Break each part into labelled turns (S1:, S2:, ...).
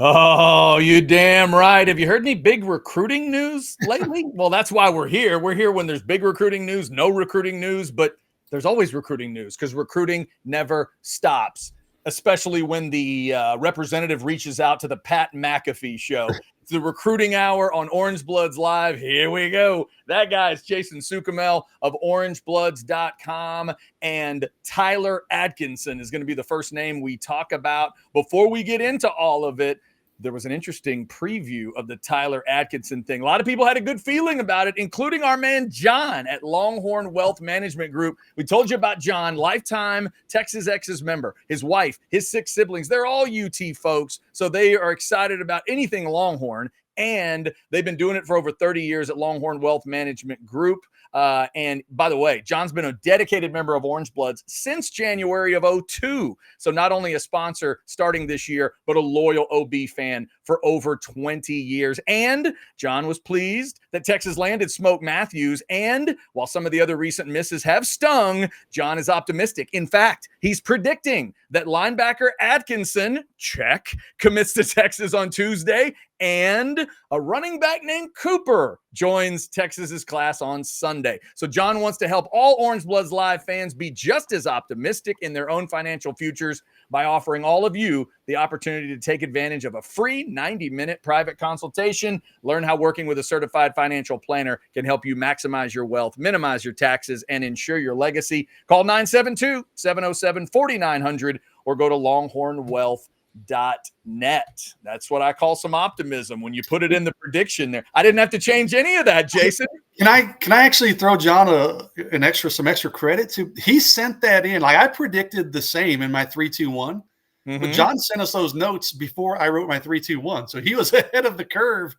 S1: Oh, you damn right. Have you heard any big recruiting news lately? Well, that's why we're here. We're here when there's big recruiting news, no recruiting news, but there's always recruiting news because recruiting never stops, especially when the representative reaches out to the Pat McAfee show. It's the recruiting hour on Orange Bloods Live. Here we go. That guy is Jason Sukamel of orangebloods.com, and Tyler Atkinson is going to be the first name we talk about. Before we get into all of it, there was an interesting preview of the Tyler Atkinson thing. A lot of people had a good feeling about it, including our man John at Longhorn Wealth Management Group. We told you about John, lifetime Texas Ex's member, his wife, his 6 siblings. They're all UT folks, so they are excited about anything Longhorn, and they've been doing it for over 30 years at Longhorn Wealth Management Group. And by the way, John's been a dedicated member of Orange Bloods since January of 2002. So not only a sponsor starting this year, but a loyal OB fan for over 20 years. And John was pleased that Texas landed Smoke Matthews. And while some of the other recent misses have stung, John is optimistic. In fact, he's predicting that linebacker Atkinson, check, commits to Texas on Tuesday, and a running back named Cooper joins Texas's class on Sunday. So John wants to help all Orange Bloods Live fans be just as optimistic in their own financial futures by offering all of you the opportunity to take advantage of a free 90-minute private consultation. Learn how working with a certified financial planner can help you maximize your wealth, minimize your taxes, and ensure your legacy. Call 972-707-4900 or go to longhornwealth.net. That's what I call some optimism when you put it in the prediction there. I didn't have to change any of that, Jason.
S2: Can I actually throw John some extra credit to? He sent that in. Like I predicted the same in my 3-2-1. But John sent us those notes before I wrote my 3-2-1. So he was ahead of the curve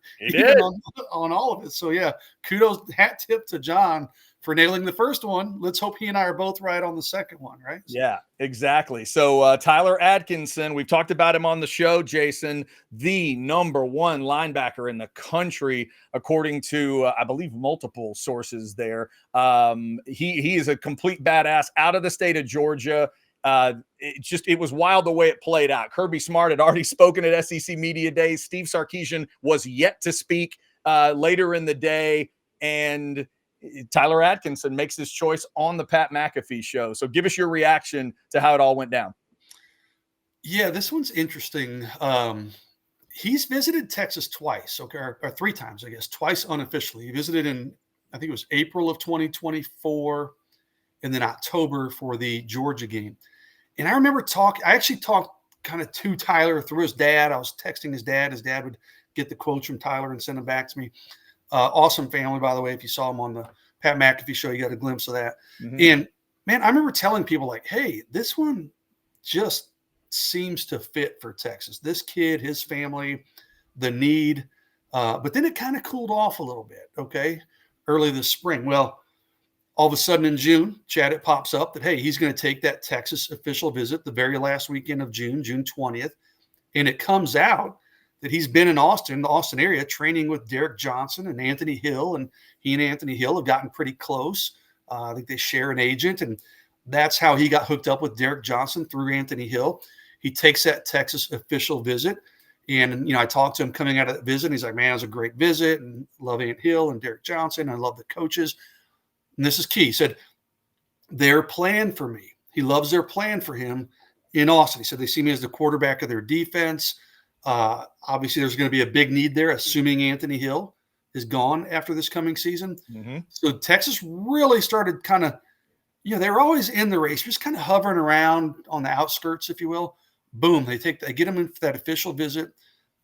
S2: on all of it. So yeah, kudos, hat tip to John for nailing the first one. Let's hope he and I are both right on the second one, right?
S1: Yeah, exactly. So Tyler Atkinson, we've talked about him on the show, Jason, the number 1 linebacker in the country, according to, I believe, multiple sources there. He is a complete badass out of the state of Georgia. It was wild the way it played out. Kirby Smart had already spoken at SEC Media Days. Steve Sarkisian was yet to speak later in the day, and Tyler Atkinson makes his choice on the Pat McAfee show. So give us your reaction to how it all went down.
S2: Yeah, this one's interesting. He's visited Texas twice, or 3 times, I guess, twice unofficially. He visited in, I think it was April of 2024, and then October for the Georgia game. And I remember I actually talked kind of to Tyler through his dad. I was texting his dad. His dad would get the quotes from Tyler and send them back to me. Awesome family, by the way. If you saw him on the Pat McAfee show, you got a glimpse of that. And man, I remember telling people like, hey, this one just seems to fit for Texas. This kid, his family, the need. But then it kind of cooled off a little bit, okay, early this spring. Well, all of a sudden in June, Chad, it pops up that, hey, he's going to take that Texas official visit the very last weekend of June 20th. And it comes out that he's been in Austin, the Austin area, training with Derrick Johnson and Anthony Hill. And he and Anthony Hill have gotten pretty close. I think they share an agent. And that's how he got hooked up with Derrick Johnson, through Anthony Hill. He takes that Texas official visit. And, I talked to him coming out of that visit. And he's like, man, it was a great visit. And love Ant Hill and Derrick Johnson. I love the coaches. And this is key. He said, their plan for me. He loves their plan for him in Austin. He said they see me as the quarterback of their defense. Obviously, there's going to be a big need there, assuming Anthony Hill is gone after this coming season. So Texas really started kind of, they were always in the race, just kind of hovering around on the outskirts, if you will. Boom, they get him in for that official visit,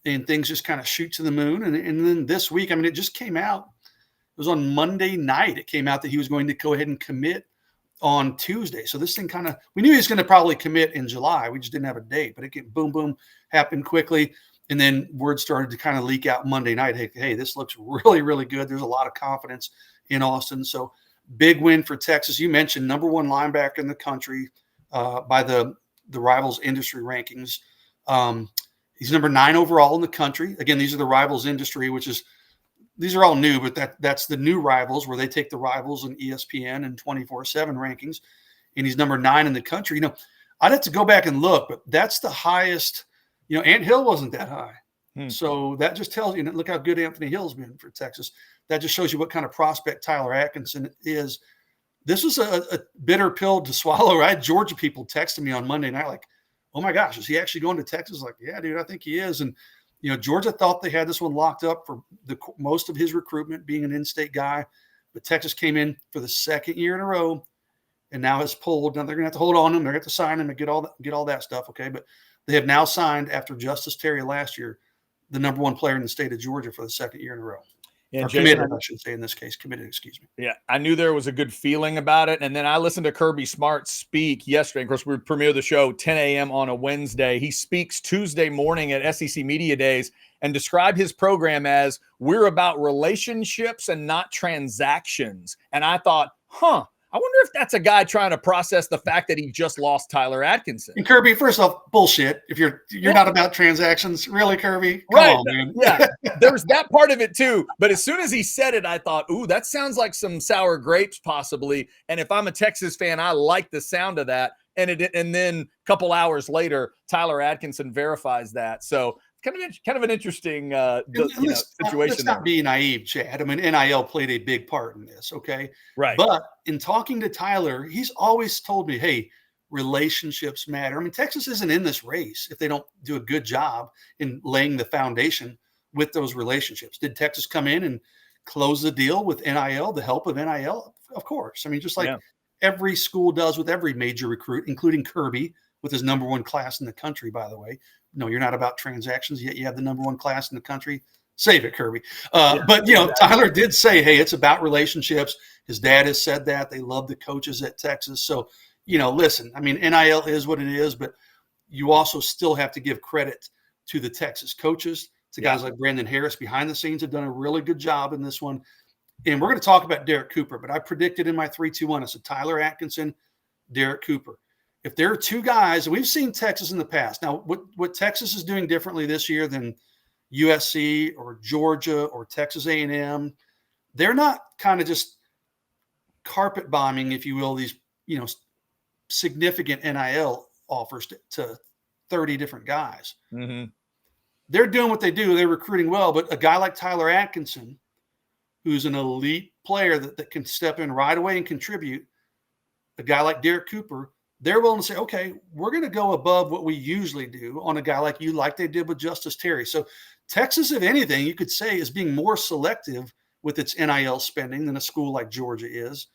S2: and things just kind of shoot to the moon. And then this week, it just came out. It was on Monday night. It came out that he was going to go ahead and commit on Tuesday. So this thing we knew he was going to probably commit in July. We just didn't have a date, but it came boom, happened quickly. And then word started to kind of leak out Monday night. Hey, this looks really, really good. There's a lot of confidence in Austin. So big win for Texas. You mentioned number 1 linebacker in the country by the Rivals industry rankings. He's number 9 overall in the country. Again, these are the Rivals industry, these are all new, but that's the new Rivals, where they take the Rivals and ESPN and 24/7 rankings. And he's number 9 in the country. I'd have to go back and look, but that's the highest. Ant Hill wasn't that high. So that just tells you, look how good Anthony Hill's been for Texas. That just shows you what kind of prospect Tyler Atkinson is. This was a bitter pill to swallow. Right? Georgia people texted me on Monday night like, oh my gosh, is he actually going to Texas? Like, yeah, dude, I think he is. And, Georgia thought they had this one locked up for most of his recruitment, being an in-state guy. But Texas came in for the second year in a row and now has pulled. Now they're going to have to hold on to him. They're going to have to sign him and get all that stuff. Okay. But they have now signed, after Justice Terry last year, the number one player in the state of Georgia for the second year in a row.
S1: Yeah,
S2: or Jason, committed, I should say in this case, committed, excuse me.
S1: Yeah, I knew there was a good feeling about it. And then I listened to Kirby Smart speak yesterday. Of course, we premiered the show 10 a.m. on a Wednesday. He speaks Tuesday morning at SEC Media Days and described his program as, we're about relationships and not transactions. And I thought, I wonder if that's a guy trying to process the fact that he just lost Tyler Atkinson.
S2: And Kirby, first off, bullshit. If you're not about transactions, really, Kirby?
S1: Come on, man. Yeah, there's that part of it too. But as soon as he said it, I thought, ooh, that sounds like some sour grapes possibly. And if I'm a Texas fan, I like the sound of that. And then a couple hours later, Tyler Atkinson verifies that. So kind of an interesting situation.
S2: Let's not be naive, Chad. I mean, NIL played a big part in this, okay?
S1: Right.
S2: But in talking to Tyler, he's always told me, hey, relationships matter. I mean, Texas isn't in this race if they don't do a good job in laying the foundation with those relationships. Did Texas come in and close the deal with NIL, the help of NIL? Of course. I mean, just like every school does with every major recruit, including Kirby with his number one class in the country, by the way. No, you're not about transactions, yet you have the number one class in the country. Save it, Kirby. But, Tyler did say, hey, it's about relationships. His dad has said that. They love the coaches at Texas. So, listen, I mean, NIL is what it is, but you also still have to give credit to the Texas coaches, to guys like Brandon Harris behind the scenes have done a really good job in this one. And we're going to talk about Derrick Cooper, but I predicted in my 3-2-1, I said Tyler Atkinson, Derrick Cooper. If there are two guys, and we've seen Texas in the past. Now, what Texas is doing differently this year than USC or Georgia or Texas A&M, they're not kind of just carpet bombing, if you will, these, significant NIL offers to 30 different guys.
S1: Mm-hmm.
S2: They're doing what they do. They're recruiting well, but a guy like Tyler Atkinson, who's an elite player that can step in right away and contribute, a guy like Derrick Cooper, they're willing to say, okay, we're going to go above what we usually do on a guy like you, like they did with Justice Terry. So Texas, if anything, you could say is being more selective with its NIL spending than a school like Georgia is.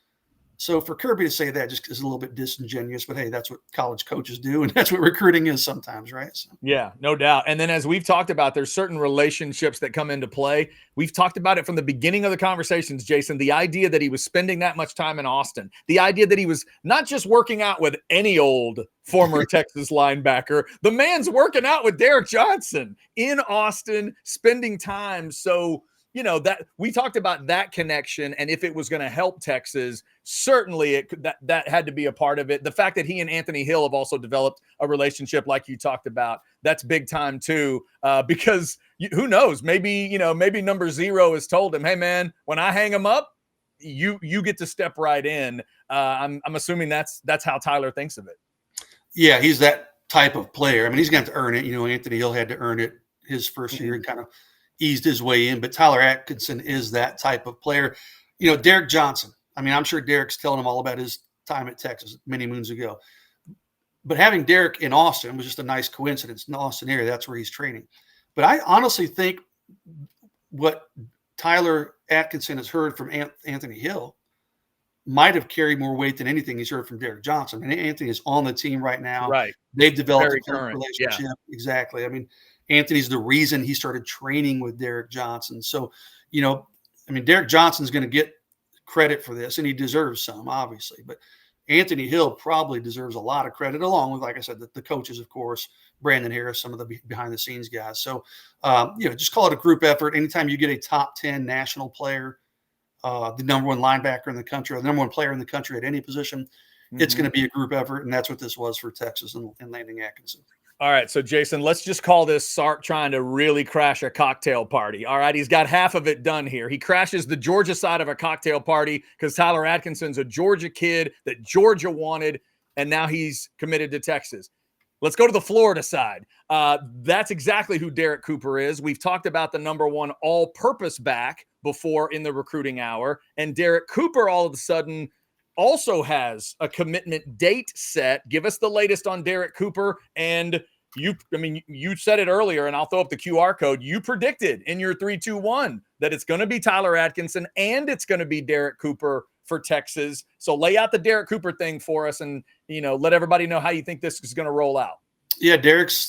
S2: So for Kirby to say that just is a little bit disingenuous, but hey, that's what college coaches do. And that's what recruiting is sometimes, right? So.
S1: Yeah, no doubt. And then as we've talked about, there's certain relationships that come into play. We've talked about it from the beginning of the conversations, Jason, the idea that he was spending that much time in Austin, the idea that he was not just working out with any old former Texas linebacker, the man's working out with Derrick Johnson in Austin, spending time. So, that we talked about that connection, and if it was going to help Texas, certainly that had to be a part of it. The fact that he and Anthony Hill have also developed a relationship, like you talked about, that's big time too. Because who knows? Maybe number 0 has told him, "Hey man, when I hang him up, you get to step right in." I'm assuming that's how Tyler thinks of it.
S2: Yeah, he's that type of player. I mean, he's going to have to earn it. Anthony Hill had to earn it his first year and kind of eased his way in, but Tyler Atkinson is that type of player. Derrick Johnson. I mean, I'm sure Derrick's telling him all about his time at Texas many moons ago. But having Derrick in Austin was just a nice coincidence. In the Austin area, that's where he's training. But I honestly think what Tyler Atkinson has heard from Anthony Hill might have carried more weight than anything he's heard from Derrick Johnson. I mean, Anthony is on the team right now.
S1: Right.
S2: They've developed
S1: Very
S2: a
S1: current
S2: relationship.
S1: Yeah.
S2: Exactly. I mean, Anthony's the reason he started training with Derrick Johnson. So, Derrick Johnson's going to get credit for this, and he deserves some, obviously. But Anthony Hill probably deserves a lot of credit, along with, like I said, the coaches, of course, Brandon Harris, some of the behind-the-scenes guys. So, just call it a group effort. Anytime you get a top 10 national player, the number one linebacker in the country, or the number one player in the country at any position, it's going to be a group effort, and that's what this was for Texas and landing Atkinson.
S1: All right, so Jason, let's just call this Sark trying to really crash a cocktail party. All right, he's got half of it done here. He crashes the Georgia side of a cocktail party because Tyler Atkinson's a Georgia kid that Georgia wanted, and now he's committed to Texas. Let's go to the Florida side. That's exactly who Derrick Cooper is. We've talked about the number one all-purpose back before in the recruiting hour, and Derrick Cooper all of a sudden also has a commitment date set. Give us the latest on Derrick Cooper. And you said it earlier, and I'll throw up the QR code. You predicted in your 3-2-1 that it's going to be Tyler Atkinson and it's going to be Derrick Cooper for Texas. So lay out the Derrick Cooper thing for us and, let everybody know how you think this is going to roll out.
S2: Yeah,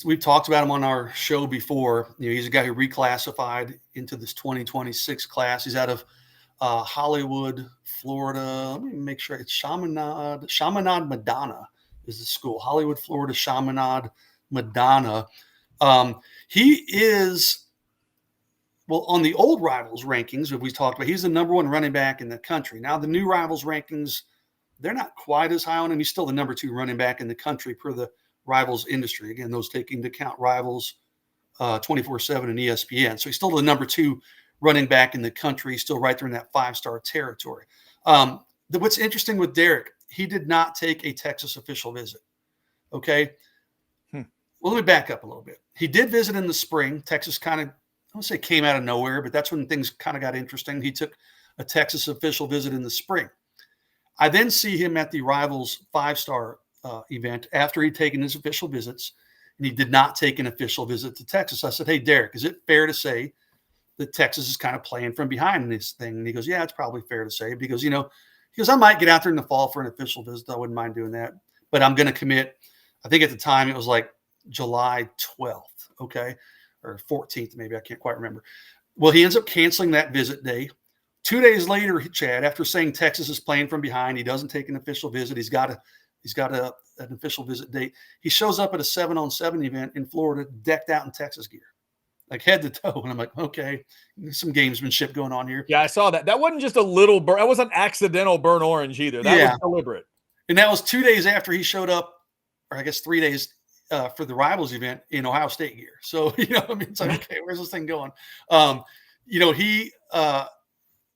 S2: we've talked about him on our show before. He's a guy who reclassified into this 2026 class. He's out of Hollywood, Florida. Let me make sure it's Chaminade Madonna is the school. Hollywood, Florida, Chaminade Madonna. He is, on the old Rivals rankings that we talked about, he's the number one running back in the country. Now, the new Rivals rankings, they're not quite as high on him. He's still the number 2 running back in the country per the Rivals industry. Again, those taking into account Rivals 24/7 and ESPN. So he's still the number 2 running back in the country. He's still right there in that 5-star territory. What's interesting with Derrick, he did not take a Texas official visit. Okay. Well, let me back up a little bit. He did visit in the spring. Texas kind of, I won't say came out of nowhere, but that's when things kind of got interesting. He took a Texas official visit in the spring. I then see him at the Rivals 5-star event after he'd taken his official visits, and he did not take an official visit to Texas. I said, hey, Derrick, is it fair to say that Texas is kind of playing from behind in this thing? And he goes, yeah, it's probably fair to say, because, I might get out there in the fall for an official visit. I wouldn't mind doing that, but I'm going to commit. I think at the time it was like July 12th. Okay. Or 14th, maybe. I can't quite remember. Well, he ends up canceling that visit day. 2 days later, Chad, after saying Texas is playing from behind, he doesn't take an official visit. He's got an official visit date. He shows up at a 7-on-7 event in Florida, decked out in Texas gear, like head to toe. And I'm like, okay, some gamesmanship going on here.
S1: Yeah, I saw that. That wasn't just a little burn. That wasn't accidental burnt orange either. That was deliberate.
S2: And that was 2 days after he showed up, or I guess 3 days for the Rivals event in Ohio State gear. So, it's like, okay, where's this thing going?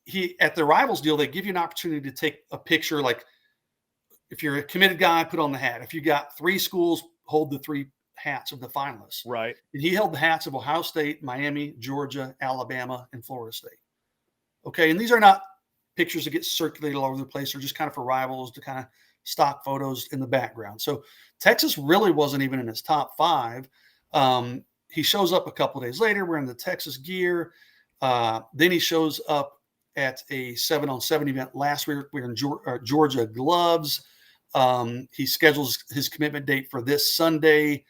S2: He at the Rivals deal, they give you an opportunity to take a picture. Like if you're a committed guy, put on the hat. If you got 3 schools, hold the 3 hats of the finalists.
S1: Right.
S2: And he held the hats of Ohio State, Miami, Georgia, Alabama, and Florida State. Okay. And these are not pictures that get circulated all over the place. They're just kind of for Rivals to kind of stock photos in the background. So Texas really wasn't even in his top 5. He shows up a couple of days later wearing the Texas gear. Then he shows up at a 7-on-7 event last week wearing Georgia gloves. He schedules his commitment date for this Sunday.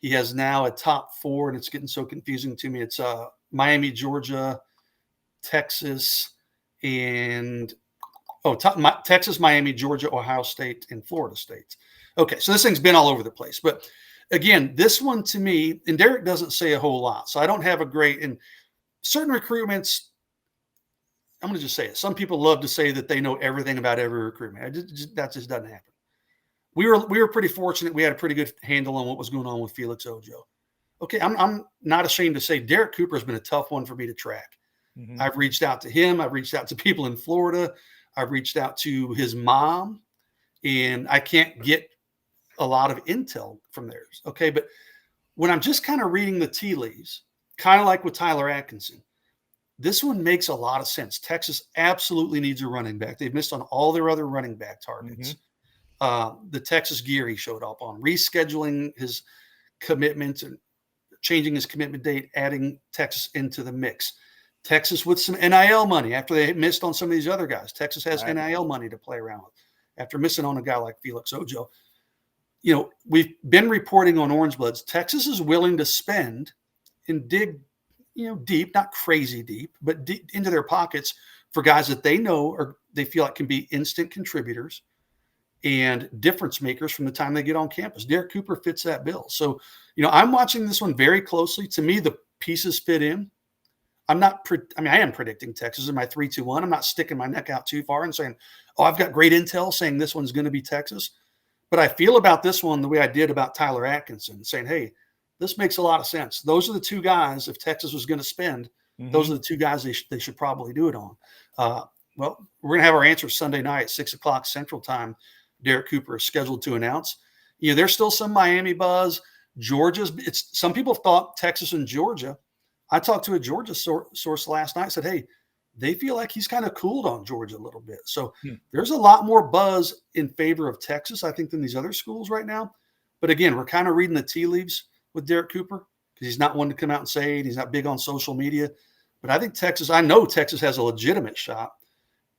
S2: He has now a top 4, and it's getting so confusing to me. It's Miami, Georgia, Texas, and Texas, Miami, Georgia, Ohio State, and Florida State. Okay, so this thing's been all over the place. But again, this one to me, and Derrick doesn't say a whole lot, so I don't have a great – in certain recruitments, I'm going to just say it. Some people love to say that they know everything about every recruitment. That just doesn't happen. We were pretty fortunate. We had a pretty good handle on what was going on with Felix Ojo. Okay, I'm not ashamed to say Derrick Cooper has been a tough one for me to track. Mm-hmm. I've reached out to him. I've reached out to people in Florida. I've reached out to his mom, and I can't get a lot of intel from theirs. Okay, but when I'm just kind of reading the tea leaves, kind of like with Tyler Atkinson, this one makes a lot of sense. Texas absolutely needs a running back. They've missed on all their other running back targets. Mm-hmm. The Texas gear he showed up on, rescheduling his commitment and changing his commitment date, adding Texas into the mix. Texas with some NIL money after they missed on some of these other guys. Texas has NIL money to play around with after missing on a guy like Felix Ojo. We've been reporting on Orange Bloods. Texas is willing to spend and dig, deep, not crazy deep, but deep into their pockets for guys that they know or they feel like can be instant contributors and difference makers from the time they get on campus. Derrick Cooper fits that bill. So, I'm watching this one very closely. To me, the pieces fit in. I am predicting Texas in my 3-2-1. I'm not sticking my neck out too far and saying, I've got great intel saying this one's going to be Texas. But I feel about this one the way I did about Tyler Atkinson, saying, hey, this makes a lot of sense. Those are the 2 guys, if Texas was going to spend, those are the 2 guys they should probably do it on. Well, we're going to have our answer Sunday night at 6 o'clock Central Time. Derrick Cooper is scheduled to announce. There's still some Miami buzz. Georgia's. It's some people thought Texas and Georgia. I talked to a Georgia source last night. Said, hey, they feel like he's kind of cooled on Georgia a little bit. So there's a lot more buzz in favor of Texas, I think, than these other schools right now. But again, we're kind of reading the tea leaves with Derrick Cooper because he's not one to come out and say it. He's not big on social media. But I think Texas. I know Texas has a legitimate shot.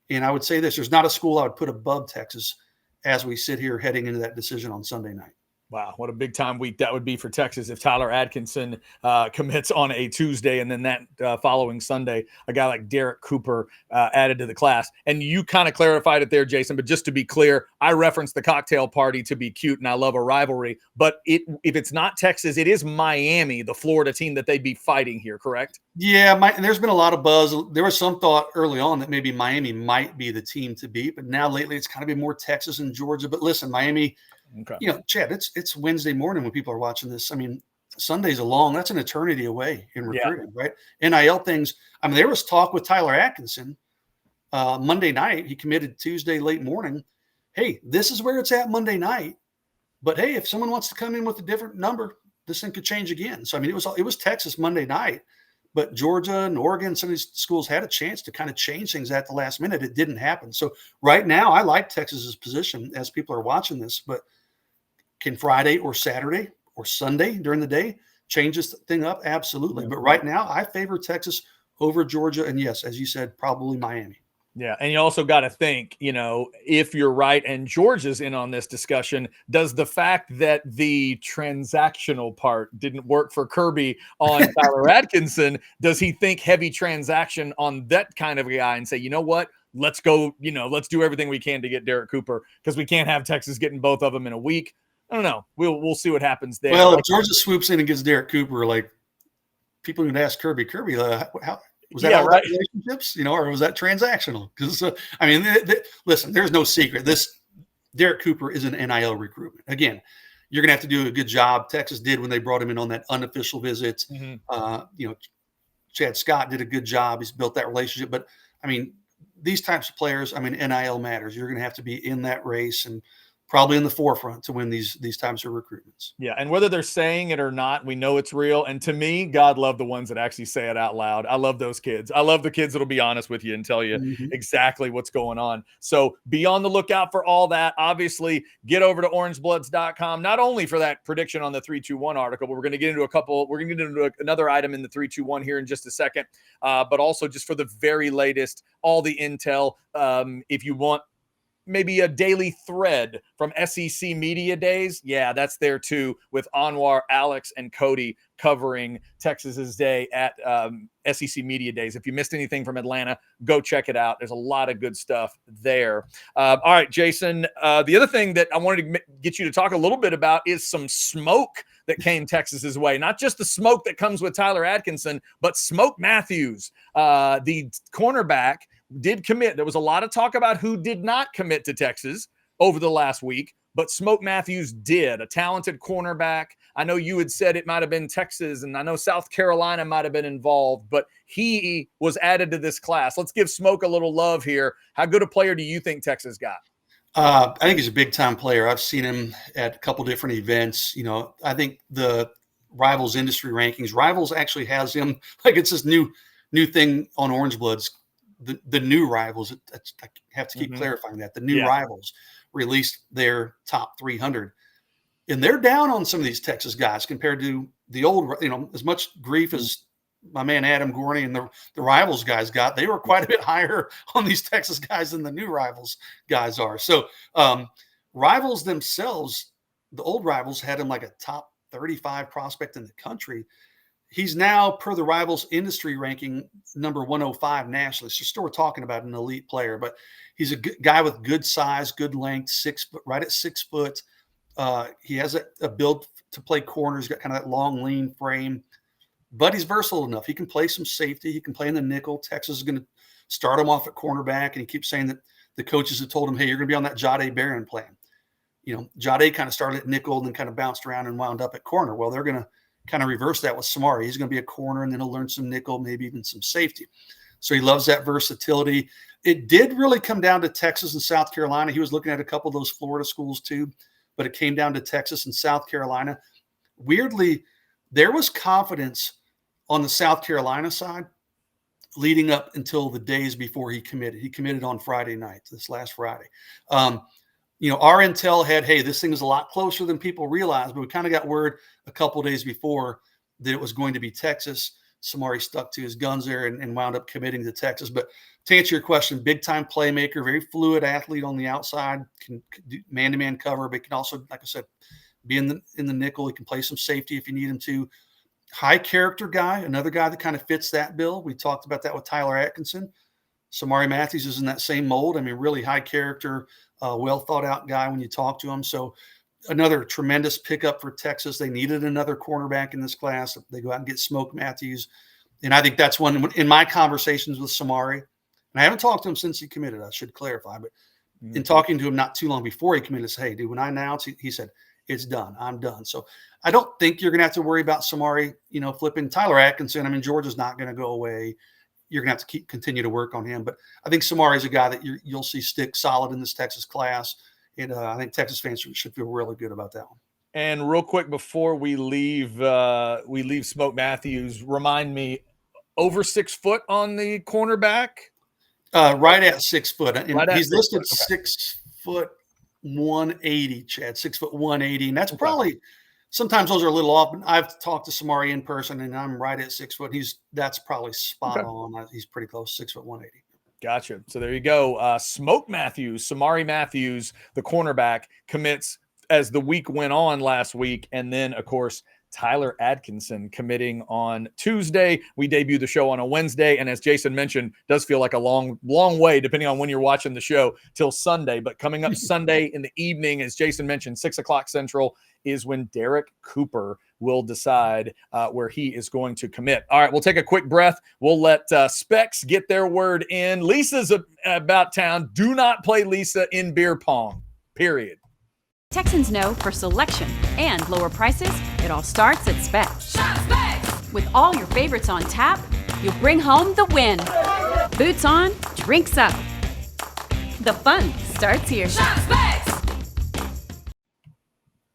S2: And I would say this: there's not a school I would put above Texas as we sit here heading into that decision on Sunday night.
S1: Wow, what a big time week that would be for Texas if Tyler Atkinson commits on a Tuesday and then that following Sunday, a guy like Derrick Cooper added to the class. And you kind of clarified it there, Jason, but just to be clear, I referenced the cocktail party to be cute and I love a rivalry, but if it's not Texas, it is Miami, the Florida team that they'd be fighting here, correct?
S2: Yeah, there's been a lot of buzz. There was some thought early on that maybe Miami might be the team to beat, but now lately it's kind of been more Texas and Georgia. But listen, Miami – okay. Chad, it's Wednesday morning when people are watching this. I mean, Sunday's that's an eternity away in recruiting, right? NIL things. I mean, there was talk with Tyler Atkinson Monday night. He committed Tuesday late morning. Hey, this is where it's at Monday night. But hey, if someone wants to come in with a different number, this thing could change again. So I mean, it was Texas Monday night, but Georgia and Oregon, some of these schools had a chance to kind of change things at the last minute. It didn't happen. So right now, I like Texas's position as people are watching this, but can Friday or Saturday or Sunday during the day change this thing up? Absolutely. But right now, I favor Texas over Georgia. And yes, as you said, probably Miami.
S1: Yeah. And you also got to think, if you're right and Georgia's in on this discussion, does the fact that the transactional part didn't work for Kirby on Tyler Atkinson, does he think heavy transaction on that kind of a guy and say, you know what? Let's go, let's do everything we can to get Derrick Cooper because we can't have Texas getting both of them in a week. I don't know. We'll see what happens there.
S2: Well, if Georgia swoops in and gets Derrick Cooper, like people would ask Kirby, how was that all right? Relationships, or was that transactional? Because listen, there's no secret. This Derrick Cooper is an NIL recruitment. Again, you're going to have to do a good job. Texas did when they brought him in on that unofficial visit. Mm-hmm. Chad Scott did a good job. He's built that relationship. But I mean, these types of players, NIL matters. You're going to have to be in that race and probably in the forefront to win these types of recruitments.
S1: Yeah, and whether they're saying it or not, we know it's real. And to me, God love the ones that actually say it out loud. I love those kids. I love the kids that'll be honest with you and tell you exactly what's going on. So be on the lookout for all that. Obviously, get over to orangebloods.com, not only for that prediction on the 3-2-1 article, but we're going to get into another item in the 3-2-1 here in just a second, but also just for the very latest, all the intel. If you want maybe a daily thread from SEC Media Days. Yeah, that's there too with Anwar, Alex, and Cody covering Texas's day at SEC Media Days. If you missed anything from Atlanta, go check it out. There's a lot of good stuff there. All right, Jason, the other thing that I wanted to get you to talk a little bit about is some smoke that came Texas's way. Not just the smoke that comes with Tyler Atkinson, but Smoke Matthews, the cornerback, did commit. There was a lot of talk about who did not commit to Texas over the last week, but Smoke Matthews did, a talented cornerback. I know you had said it might have been Texas, and I know South Carolina might have been involved, but he was added to this class. Let's give Smoke a little love here. How good a player do you think Texas got?
S2: I think he's a big-time player. I've seen him at a couple different events. I think the Rivals industry rankings, Rivals actually has him, like it's this new thing on Orange Bloods. The new Rivals, I have to keep clarifying that. The new Rivals released their top 300. And they're down on some of these Texas guys compared to the old, as much grief as my man Adam Gorney and the Rivals guys got. They were quite a bit higher on these Texas guys than the new Rivals guys are. So Rivals themselves, the old Rivals had him like a top 35 prospect in the country. He's now, per the Rivals industry ranking, number 105 nationally. So still we're talking about an elite player, but he's a good guy with good size, good length, 6 foot, right at 6 foot. He has a build to play corner. He's got kind of that long, lean frame, but he's versatile enough. He can play some safety. He can play in the nickel. Texas is going to start him off at cornerback, and he keeps saying that the coaches have told him, hey, you're going to be on that Jade Barron plan. Jade kind of started at nickel and then kind of bounced around and wound up at corner. Well, they're going to kind of reverse that with Samari. He's going to be a corner, and then he'll learn some nickel, maybe even some safety. So he loves that versatility. It did really come down to Texas and South Carolina. He was looking at a couple of those Florida schools too, but it came down to Texas and South Carolina. Weirdly, there was confidence on the South Carolina side leading up until the days before he committed. He committed on Friday night, this last Friday. Our intel had, hey, this thing is a lot closer than people realize, but we kind of got word a couple of days before that it was going to be Texas. Samari stuck to his guns there and wound up committing to Texas. But to answer your question, big-time playmaker, very fluid athlete on the outside, can do man-to-man cover, but can also, like I said, be in the nickel. He can play some safety if you need him to. High character guy, another guy that kind of fits that bill. We talked about that with Tyler Atkinson. Samari Matthews is in that same mold. I mean, really high character, well thought out guy when you talk to him. So another tremendous pickup for Texas. They needed another cornerback in this class. They go out and get Smoke Matthews. And I think that's one in my conversations with Samari, and I haven't talked to him since he committed, I should clarify, but in talking to him not too long before he committed, I said, hey, dude, when I announced, he said, it's done. I'm done. So I don't think you're going to have to worry about Samari, flipping. Tyler Atkinson, I mean, Georgia's not going to go away. You're going to have to continue to work on him. But I think Samari is a guy that you'll see stick solid in this Texas class. And I think Texas fans should feel really good about that one.
S1: And real quick before we leave Smoke Matthews, remind me, over 6 foot on the cornerback?
S2: Right at 6 foot. And
S1: right
S2: he's listed 6 foot 180, Chad, 6 foot 180. And that's probably, sometimes those are a little off. But I've talked to Samari in person, and I'm right at 6 foot. That's probably spot on. He's pretty close, 6 foot 180.
S1: Gotcha. So there you go. Smoke Matthews, Samari Matthews, the cornerback, commits as the week went on last week. And then, of course, Tyler Atkinson committing on Tuesday. We debut the show on a Wednesday. And as Jason mentioned, does feel like a long way, depending on when you're watching the show, till Sunday. But coming up Sunday in the evening, as Jason mentioned, 6 o'clock Central, is when Derrick Cooper will decide where he is going to commit. All right, we'll take a quick breath. We'll let Specs get their word in. Lisa's about town. Do not play Lisa in beer pong, period.
S3: Texans know for selection and lower prices, it all starts at Specs.
S4: Shop Specs!
S3: With all your favorites on tap, you'll bring home the win. Boots on, drinks up. The fun starts here.
S4: Shop Specs!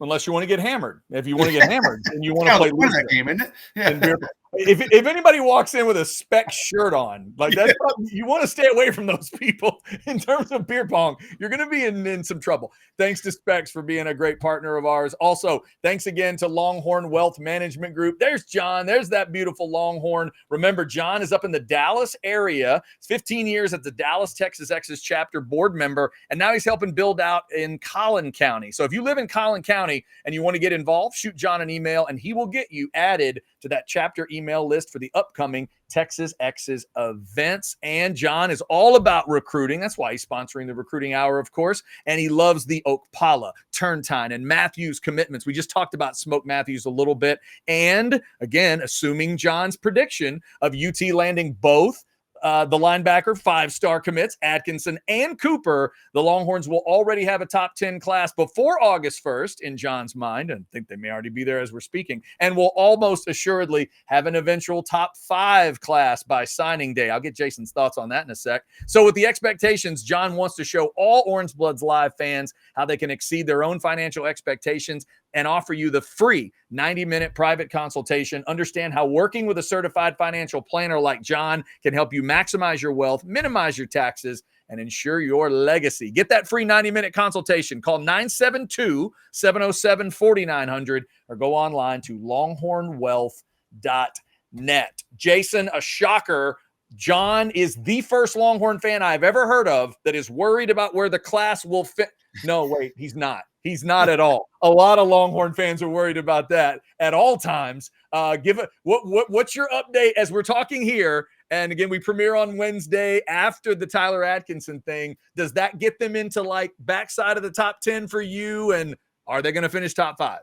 S1: Unless you want to get hammered. If you want to get hammered and you want to play
S2: that game, isn't it? Yeah.
S1: If anybody walks in with a Spec shirt on, like that's probably, you want to stay away from those people in terms of beer pong. You're going to be in some trouble. Thanks to Specs for being a great partner of ours. Also, thanks again to Longhorn Wealth Management Group. There's John. There's that beautiful Longhorn. Remember, John is up in the Dallas area. 15 years at the Dallas, Texas Exes chapter board member, and now he's helping build out in Collin County. So if you live in Collin County and you want to get involved, shoot John an email, and he will get you added to that chapter email list for the upcoming Texas Exes events. And John is all about recruiting. That's why he's sponsoring the Recruiting Hour, of course. And he loves the Okpala, Turntine, and Matthews commitments. We just talked about Smoke Matthews a little bit. And again, assuming John's prediction of UT landing both the linebacker 5-star commits, Atkinson and Cooper, the Longhorns will already have a top 10 class before August 1st in John's mind. And I think they may already be there as we're speaking, and will almost assuredly have an eventual top 5 class by signing day. I'll get Jason's thoughts on that in a sec. So with the expectations, John wants to show all Orange Bloods Live fans how they can exceed their own financial expectations and offer you the free 90-minute private consultation. Understand how working with a certified financial planner like John can help you maximize your wealth, minimize your taxes, and ensure your legacy. Get that free 90-minute consultation. Call 972-707-4900 or go online to longhornwealth.net. Jason, a shocker. John is the first Longhorn fan I've ever heard of that is worried about where the class will fit. No, wait, he's not. He's not at all. A lot of Longhorn fans are worried about that at all times. What's your update as we're talking here? And again, we premiere on Wednesday after the Tyler Atkinson thing. Does that get them into like backside of the top 10 for you? And are they going to finish top 5?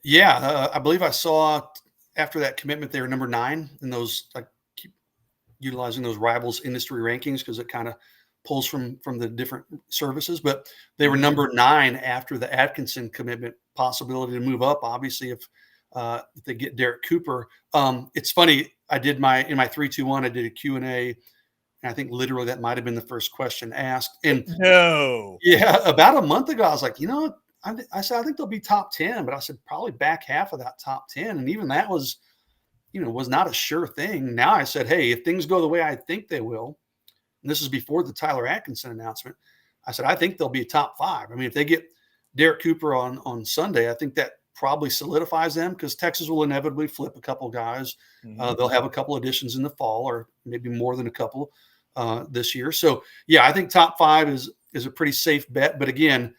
S2: Yeah, I believe I saw after that commitment they were number 9 in those. I keep utilizing those Rivals industry rankings because it kind of pulls from the different services, but they were number 9 after the Atkinson commitment. Possibility to move up, obviously, if they get Derrick Cooper. It's funny. I did in my 3-2-1. I did a Q&A, and I think literally that might have been the first question asked. And
S1: no,
S2: yeah, about a month ago, I was like, I said, I think they'll be top 10, but I said probably back half of that top 10. And even that was, was not a sure thing. Now I said, hey, if things go the way I think they will, and this is before the Tyler Atkinson announcement, I said, I think they'll be a top 5. I mean, if they get Derrick Cooper on Sunday, I think that probably solidifies them because Texas will inevitably flip a couple guys. They'll have a couple additions in the fall, or maybe more than a couple this year. So, yeah, I think top 5 is a pretty safe bet. But again,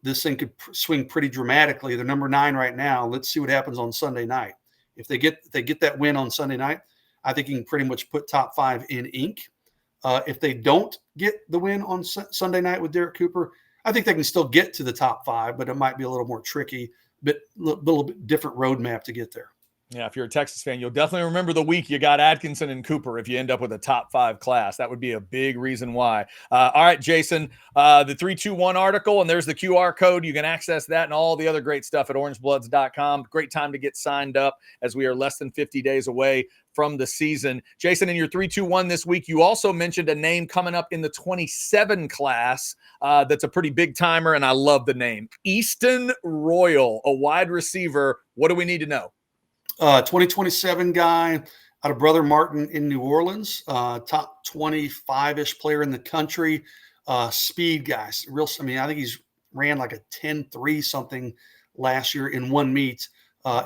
S2: this thing could swing pretty dramatically. They're number 9 right now. Let's see what happens on Sunday night. If they get that win on Sunday night, I think you can pretty much put top 5 in ink. If they don't get the win on Sunday night with Derrick Cooper, I think they can still get to the top 5, but it might be a little more tricky, but a little bit different roadmap to get there.
S1: Yeah, if you're a Texas fan, you'll definitely remember the week you got Atkinson and Cooper if you end up with a top 5 class. That would be a big reason why. All right, Jason, the 321 article, and there's the QR code. You can access that and all the other great stuff at orangebloods.com. Great time to get signed up as we are less than 50 days away from the season. Jason, in your 321 this week, you also mentioned a name coming up in the 27 class that's a pretty big timer, and I love the name. Easton Royal, a wide receiver. What do we need to know?
S2: 2027 guy out of Brother Martin in New Orleans, top 25-ish player in the country, speed guy. I think he's ran like a 10.3 something last year in one meet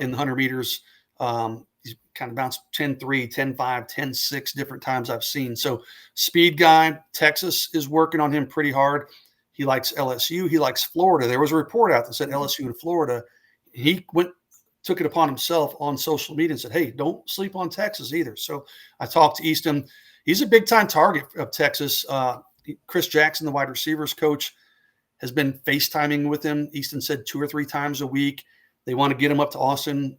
S2: in the 100 meters. He's kind of bounced 10.3, 10.5, 10.6 different times I've seen. So speed guy. Texas is working on him pretty hard. He likes LSU. He likes Florida. There was a report out that said LSU and Florida. He took it upon himself on social media and said, hey, don't sleep on Texas either. So I talked to Easton. He's a big-time target of Texas. Chris Jackson, the wide receivers coach, has been FaceTiming with him. Easton said 2 or 3 times a week. They want to get him up to Austin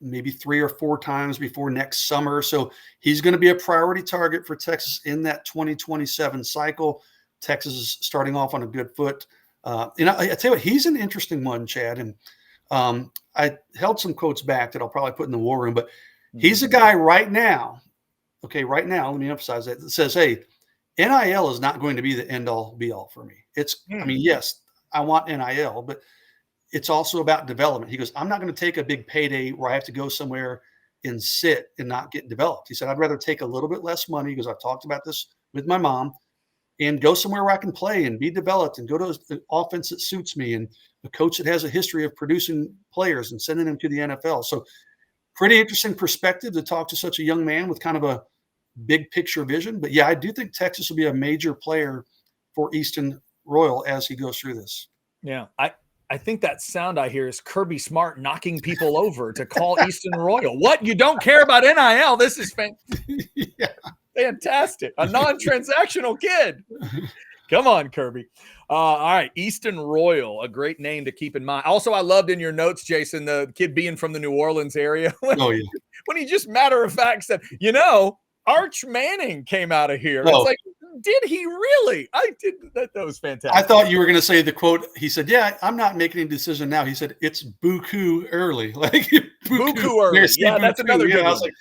S2: maybe 3 or 4 times before next summer. So he's going to be a priority target for Texas in that 2027 cycle. Texas is starting off on a good foot. And I tell you what, he's an interesting one, Chad. And I held some quotes back that I'll probably put in the war room, but he's a guy right now. Okay. Right now, let me emphasize that says, hey, NIL is not going to be the end all be all for me. I mean, yes, I want NIL, but it's also about development. He goes, I'm not going to take a big payday where I have to go somewhere and sit and not get developed. He said, I'd rather take a little bit less money because I've talked about this with my mom and go somewhere where I can play and be developed and go to an offense that suits me and a coach that has a history of producing players and sending them to the NFL. So pretty interesting perspective to talk to such a young man with kind of a big picture vision. But yeah, I do think Texas will be a major player for Easton Royal as he goes through this.
S1: Yeah. I think that sound I hear is Kirby Smart knocking people over to call Easton Royal. What? You don't care about NIL? This is
S2: Yeah.
S1: Fantastic. A non-transactional kid. Come on, Kirby. All right. Easton Royal, a great name to keep in mind. Also, I loved in your notes, Jason, the kid being from the New Orleans area. When he just matter of fact said, Arch Manning came out of here. It's like, did he really? I did. That was fantastic.
S2: I thought you were going to say the quote. He said, yeah, I'm not making a decision now. He said, it's buku early. Like
S1: buku early. Yeah, that's another good one.
S2: I was like,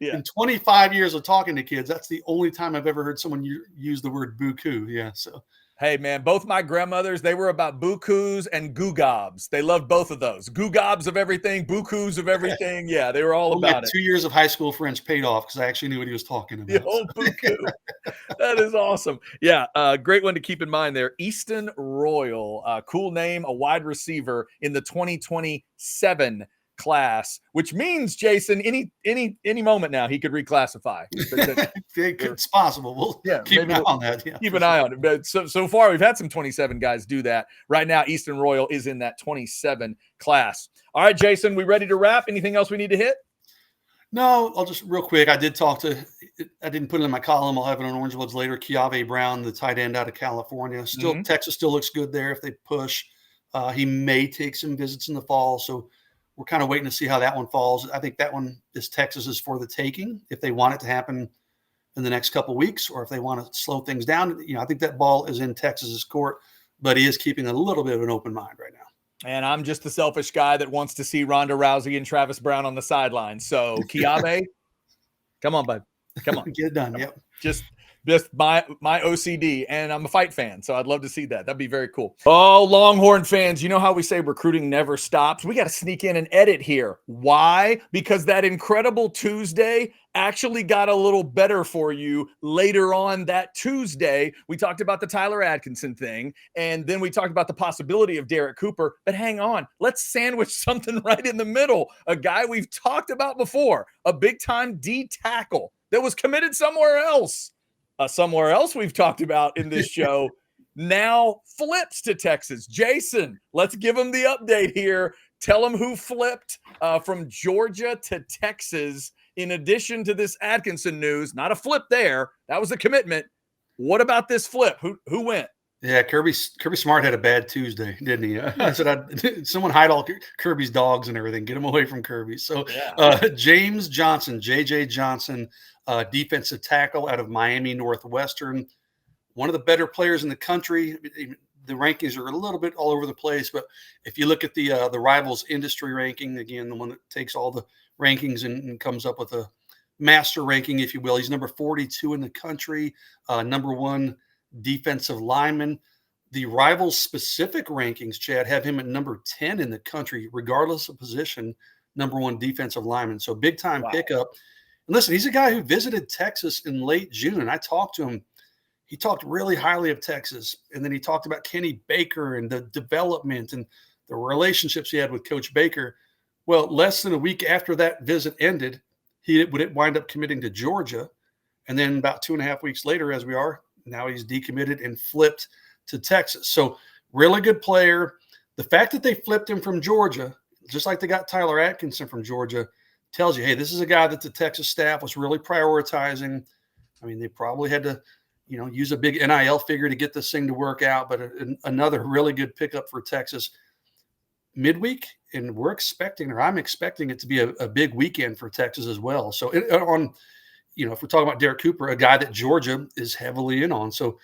S2: in 25 years of talking to kids, that's the only time I've ever heard someone use the word buku. Yeah. So,
S1: hey, man, both my grandmothers, they were about bukus and googobs. They loved both of those. Googobs of everything, bukus of everything. Yeah, they were all about it.
S2: 2 years of high school French paid off because I actually knew what he was talking about.
S1: The old buku. That is awesome. Yeah, great one to keep in mind there. Easton Royal, cool name, a wide receiver in the 2027 class, which means, Jason, any moment now he could reclassify.
S2: It's possible. We'll keep an eye on that. Yeah,
S1: keep an eye on it. But so far, we've had some 27 guys do that. Right now, Easton Royal is in that 27 class. All right, Jason, we ready to wrap? Anything else we need to hit?
S2: No, I'll just real quick. I didn't put it in my column. I'll have it on Orange Bloods later. Keave Brown, the tight end out of California. Texas still looks good there if they push. He may take some visits in the fall. So we're kind of waiting to see how that one falls. I think that one is Texas's for the taking if they want it to happen in the next couple of weeks, or if they want to slow things down. I think that ball is in Texas's court, but he is keeping a little bit of an open mind right now.
S1: And I'm just the selfish guy that wants to see Ronda Rousey and Travis Brown on the sideline. So Keave, come on, bud. Come on.
S2: Get it done. Yep.
S1: Just my OCD, and I'm a fight fan, so I'd love to see that. That'd be very cool. Oh, Longhorn fans, you know how we say recruiting never stops? We got to sneak in an edit here. Why? Because that incredible Tuesday actually got a little better for you later on that Tuesday. We talked about the Tyler Atkinson thing, and then we talked about the possibility of Derrick Cooper. But hang on, let's sandwich something right in the middle. A guy we've talked about before, a big-time D tackle that was committed somewhere else. Somewhere else we've talked about in this show now flips to Texas. Jason, let's give him the update here. Tell him who flipped from Georgia to Texas. In addition to this Atkinson news, not a flip there. That was a commitment. What about this flip? Who went?
S2: Yeah, Kirby Smart had a bad Tuesday, didn't he? I said, someone hide all Kirby's dogs and everything. Get him away from Kirby. So James Johnson, J.J. Johnson, defensive tackle out of Miami Northwestern, one of the better players in the country. The rankings are a little bit all over the place, but if you look at the Rivals industry ranking, again, the one that takes all the rankings and comes up with a master ranking, if you will, he's number 42 in the country, number 1 defensive lineman. The Rivals specific rankings, Chad, have him at number 10 in the country, regardless of position, number 1 defensive lineman. So big time pickup. And listen, he's a guy who visited Texas in late June, and I talked to him. He talked really highly of Texas, and then he talked about Kenny Baker and the development and the relationships he had with Coach Baker. Well, less than a week after that visit ended, he would wind up committing to Georgia, and then about 2.5 weeks later, as we are, now he's decommitted and flipped to Texas. So really good player. The fact that they flipped him from Georgia, just like they got Tyler Atkinson from Georgia, tells you, hey, this is a guy that the Texas staff was really prioritizing. I mean, they probably had to, use a big NIL figure to get this thing to work out, but another really good pickup for Texas midweek. And I'm expecting it to be a big weekend for Texas as well. So if we're talking about Derrick Cooper, a guy that Georgia is heavily in on. So,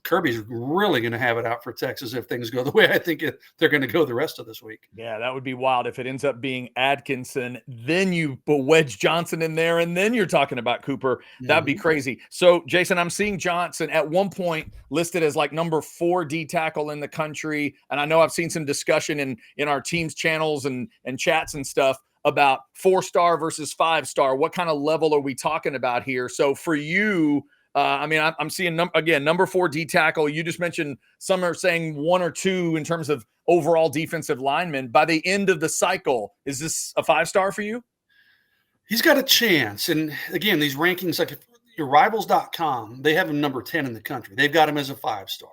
S2: Kirby's really going to have it out for Texas if things go the way I think they're going to go the rest of this week.
S1: Yeah, that would be wild if it ends up being Atkinson. Then you wedge Johnson in there, and then you're talking about Cooper. That'd be crazy. So, Jason, I'm seeing Johnson at one point listed as like number 4 D tackle in the country. And I know I've seen some discussion in our team's channels and chats and stuff about 4-star versus 5-star. What kind of level are we talking about here? So for you, I'm seeing number 4 D tackle. You just mentioned some are saying 1 or 2 in terms of overall defensive linemen. By the end of the cycle, is this a 5-star for you?
S2: He's got a chance. And again, these rankings, like your Rivals.com, they have him number 10 in the country. They've got him as a 5-star.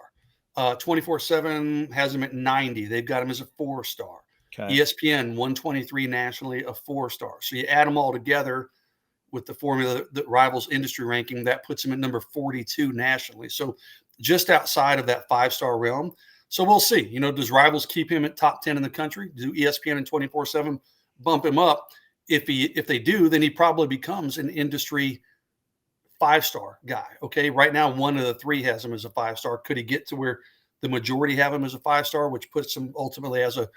S2: 24/7 has him at 90. They've got him as a 4-star. Okay. ESPN 123 nationally, a 4-star. So you add them all together with the formula that Rivals industry ranking, that puts him at number 42 nationally. So just outside of that 5-star realm. So we'll see. Does Rivals keep him at top 10 in the country? Do ESPN and 24/7 bump him up? If they do, then he probably becomes an industry 5-star guy. Okay, right now 1 of the 3 has him as a 5-star. Could he get to where the majority have him as a 5-star, which puts him ultimately as a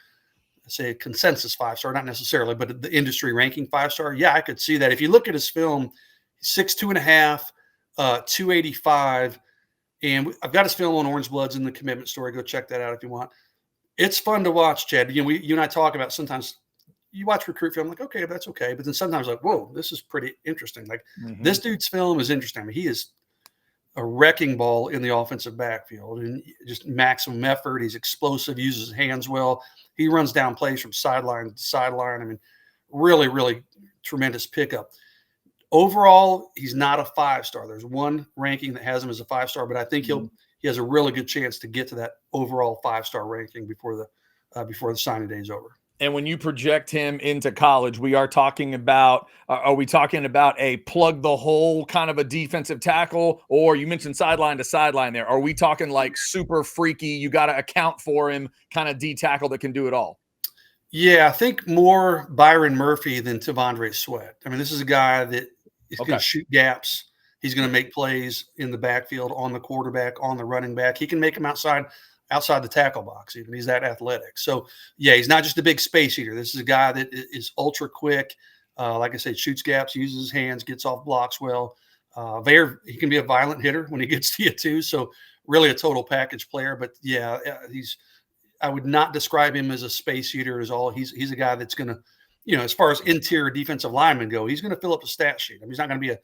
S2: consensus 5-star, not necessarily, but the industry ranking 5-star. Yeah, I could see that. If you look at his film, 6'2.5", 285, and I've got his film on Orange Bloods in the commitment story. Go check that out if you want. It's fun to watch, Chad. You and I talk about, sometimes you watch recruit film, like, okay, that's okay. But then sometimes like, whoa, this is pretty interesting. Like this dude's film is interesting. I mean, he is a wrecking ball in the offensive backfield and just maximum effort. He's explosive, uses his hands well. He runs down plays from sideline to sideline. I mean, really, really tremendous pickup. Overall, he's not a 5-star. There's one ranking that has him as a 5-star, but I think he has a really good chance to get to that overall 5-star ranking before the signing day is over.
S1: And when you project him into college, we are talking about, are we talking about a plug the hole kind of a defensive tackle, or you mentioned sideline to sideline there? Are we talking like super freaky, you got to account for him kind of D tackle that can do it all?
S2: Yeah, I think more Byron Murphy than Tavondre Sweat. I mean, this is a guy that is going to shoot gaps. He's going to make plays in the backfield, on the quarterback, on the running back. He can make them outside the tackle box even. He's that athletic. So, yeah, he's not just a big space eater. This is a guy that is ultra quick, Like I said, shoots gaps, uses his hands, gets off blocks well. He can be a violent hitter when he gets to you too. So really a total package player. But yeah, I would not describe him as a space eater at all. He's a guy that's going to, as far as interior defensive linemen go, he's going to fill up the stat sheet. I mean, he's not going to be a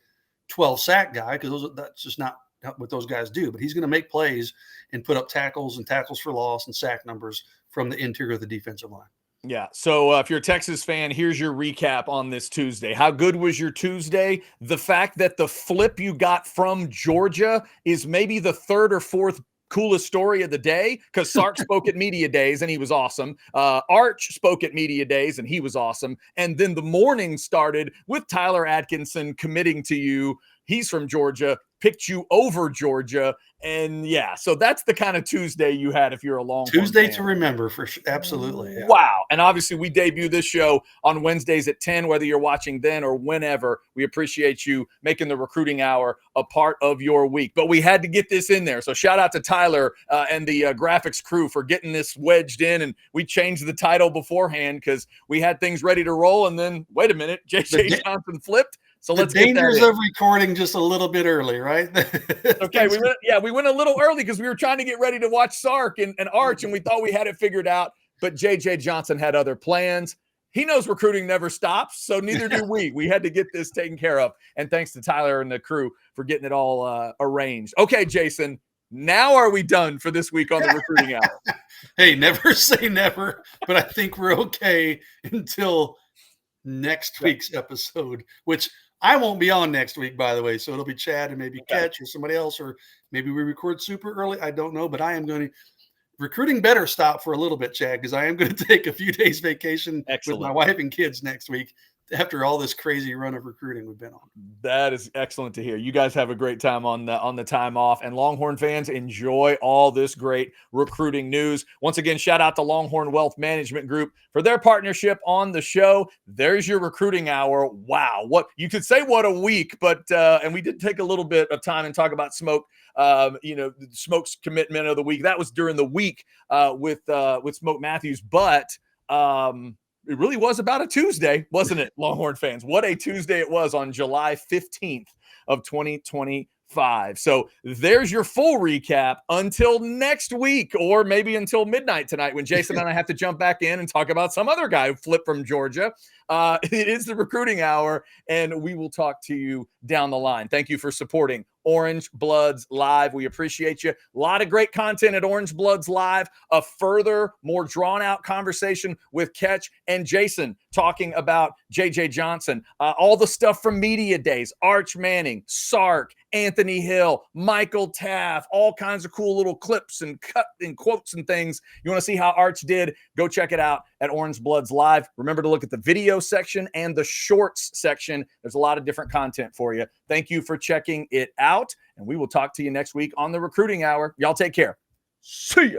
S2: 12 sack guy because that's just not what those guys do. But he's going to make plays and put up tackles and tackles for loss and sack numbers from the interior of the defensive line.
S1: Yeah. So if you're a Texas fan, here's your recap on this Tuesday. How good was your Tuesday? The fact that the flip you got from Georgia is maybe the third or fourth coolest story of the day, because Sark spoke at media days and he was awesome. Arch spoke at media days and he was awesome. And then the morning started with Tyler Atkinson committing to you. He's from Georgia, picked you over Georgia. And yeah, so that's the kind of Tuesday you had if you're a Longhorn
S2: Tuesday
S1: fan.
S2: To remember, for sure. Absolutely. Yeah.
S1: Wow. And obviously we debut this show on Wednesdays at 10, whether you're watching then or whenever. We appreciate you making the recruiting hour a part of your week. But we had to get this in there. So shout out to Tyler and the graphics crew for getting this wedged in. And we changed the title beforehand because we had things ready to roll. And then, wait a minute, J.J. Johnson flipped. So let's get that in.
S2: The dangers of recording just a little bit early, right?
S1: Okay, we went a little early because we were trying to get ready to watch Sark and Arch, and we thought we had it figured out. But J.J. Johnson had other plans. He knows recruiting never stops, so neither do we. We had to get this taken care of. And thanks to Tyler and the crew for getting it all arranged. Okay, Jason, now are we done for this week on the Recruiting Hour?
S2: Hey, never say never, but I think we're okay until next week's episode, which I won't be on next week, by the way. So it'll be Chad and maybe Catch or somebody else, or maybe we record super early. I don't know, but I am going to. Recruiting better stop for a little bit, Chad, because I am going to take a few days vacation with my wife and kids next week after all this crazy run of recruiting we've been on.
S1: That is excellent to hear. You guys have a great time on the time off, and Longhorn fans, enjoy all this great recruiting news. Once again, shout out to Longhorn Wealth Management Group for their partnership on the show. There's your recruiting hour. Wow. What you could say, what a week, but and we did take a little bit of time and talk about Smoke. Smoke's commitment of the week. That was during the week with Smoke Matthews, but it really was about a Tuesday, wasn't it, Longhorn fans? What a Tuesday it was on July 15th of 2025. So there's your full recap until next week, or maybe until midnight tonight when Jason and I have to jump back in and talk about some other guy who flipped from Georgia. It is the recruiting hour, and we will talk to you down the line. Thank you for supporting Orange Bloods Live. We appreciate you. A lot of great content at Orange Bloods Live. A further, more drawn-out conversation with Ketch and Jason talking about J.J. Johnson. All the stuff from media days. Arch Manning, Sark, Anthony Hill, Michael Taff, all kinds of cool little clips and quotes and things. You want to see how Arch did? Go check it out at Orange Bloods Live. Remember to look at the video section and the shorts section. There's a lot of different content for you. Thank you for checking it out, and we will talk to you next week on the Recruiting Hour. Y'all take care. See ya.